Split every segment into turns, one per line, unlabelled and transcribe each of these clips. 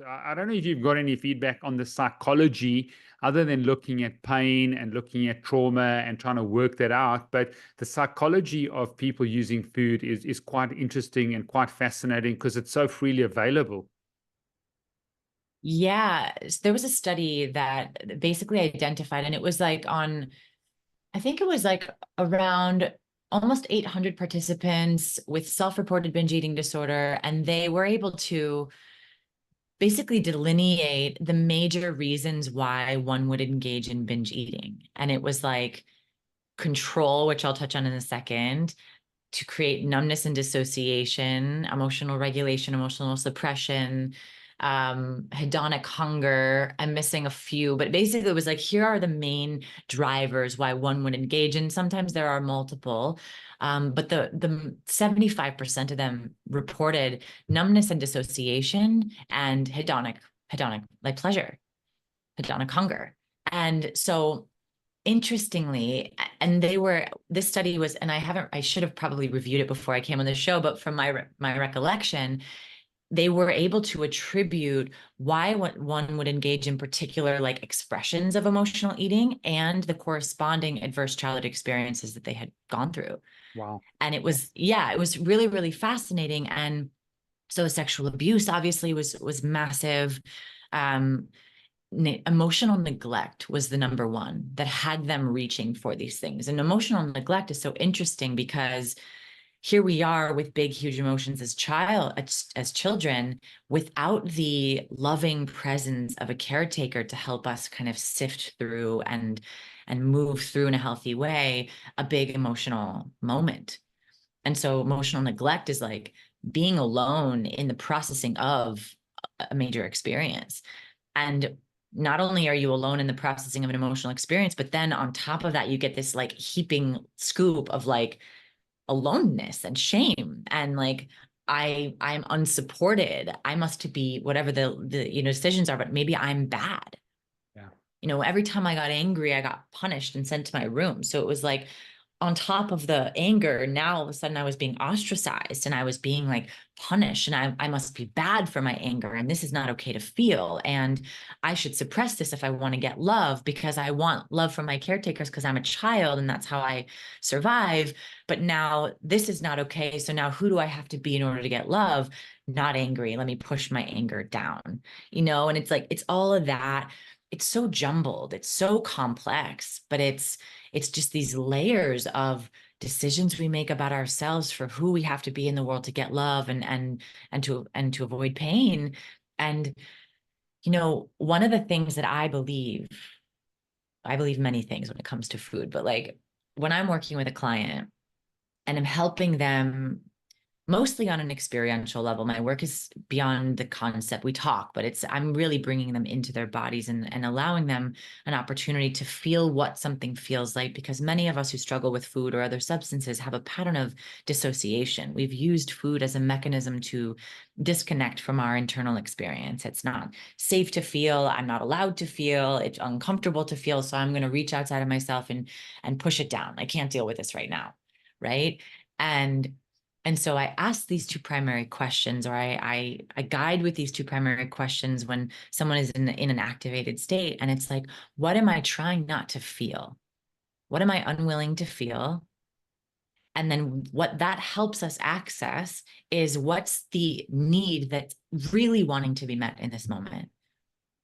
I don't know if you've got any feedback on the psychology other than looking at pain and looking at trauma and trying to work that out. But the psychology of people using food is quite interesting and quite fascinating because it's so freely available.
Yeah, there was a study that basically identified, and it was like on, I think it was like around almost 800 participants with self-reported binge eating disorder, and they were able to basically delineate the major reasons why one would engage in binge eating. And it was like control, which I'll touch on in a second, to create numbness and dissociation, emotional regulation, emotional suppression, hedonic hunger. I'm missing a few, but basically it was like, here are the main drivers why one would engage. And sometimes there are multiple, but the 75% of them reported numbness and dissociation and hedonic like pleasure, hedonic hunger. And so interestingly, and this study was, and I should have probably reviewed it before I came on the show, but from my recollection, they were able to attribute why one would engage in particular like expressions of emotional eating and the corresponding adverse childhood experiences that they had gone through.
Wow.
And it was, yeah, it was really, really fascinating. And so sexual abuse obviously was massive. Um, Emotional neglect was the number one that had them reaching for these things. And emotional neglect is so interesting because here we are with big, huge emotions as children, without the loving presence of a caretaker to help us kind of sift through and move through in a healthy way, a big emotional moment. And so emotional neglect is like being alone in the processing of a major experience. And not only are you alone in the processing of an emotional experience, but then on top of that, you get this like heaping scoop of like aloneness and shame and like I'm unsupported. I must be whatever the decisions are, but maybe I'm bad.
Yeah.
Every time I got angry, I got punished and sent to my room. So it was like on top of the anger, now all of a sudden I was being ostracized and I was being like punished, and I must be bad for my anger. And this is not okay to feel. And I should suppress this if I want to get love, because I want love from my caretakers because I'm a child and that's how I survive. But now this is not okay. So now who do I have to be in order to get love? Not angry. Let me push my anger down, and it's like, it's all of that. It's so jumbled, it's so complex, but it's just these layers of decisions we make about ourselves for who we have to be in the world to get love and to avoid pain. And one of the things that I believe many things when it comes to food, but like when I'm working with a client and I'm helping them mostly on an experiential level. My work is beyond the concept. We talk, but I'm really bringing them into their bodies and allowing them an opportunity to feel what something feels like, because many of us who struggle with food or other substances have a pattern of dissociation. We've used food as a mechanism to disconnect from our internal experience. It's not safe to feel. I'm not allowed to feel. It's uncomfortable to feel. So I'm going to reach outside of myself and push it down. I can't deal with this right now. Right. And so I ask these two primary questions, or I guide with these two primary questions when someone is in an activated state. And it's like, what am I trying not to feel? What am I unwilling to feel? And then what that helps us access is what's the need that's really wanting to be met in this moment.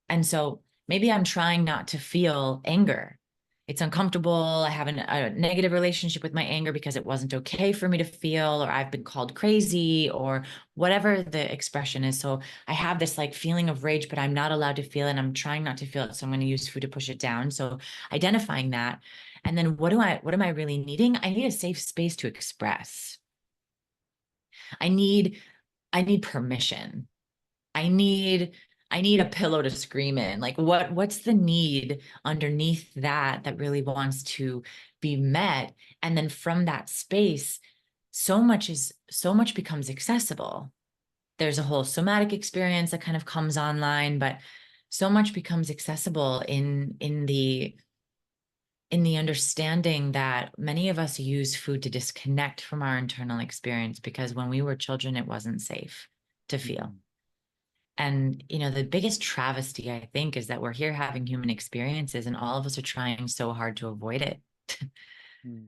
And so maybe I'm trying not to feel anger. It's uncomfortable. I have a negative relationship with my anger because it wasn't okay for me to feel, or I've been called crazy, or whatever the expression is. So I have this like feeling of rage, but I'm not allowed to feel it. And I'm trying not to feel it. So I'm going to use food to push it down. So identifying that. And then what am I really needing? I need a safe space to express. I need, I need permission. I need I need a pillow to scream in. Like what's the need underneath that really wants to be met? And then from that space, so much becomes accessible. There's a whole somatic experience that kind of comes online, but so much becomes accessible in the understanding that many of us use food to disconnect from our internal experience, because when we were children, it wasn't safe to feel. And, you know, the biggest travesty, I think, is that we're here having human experiences and all of us are trying so hard to avoid it.
Mm.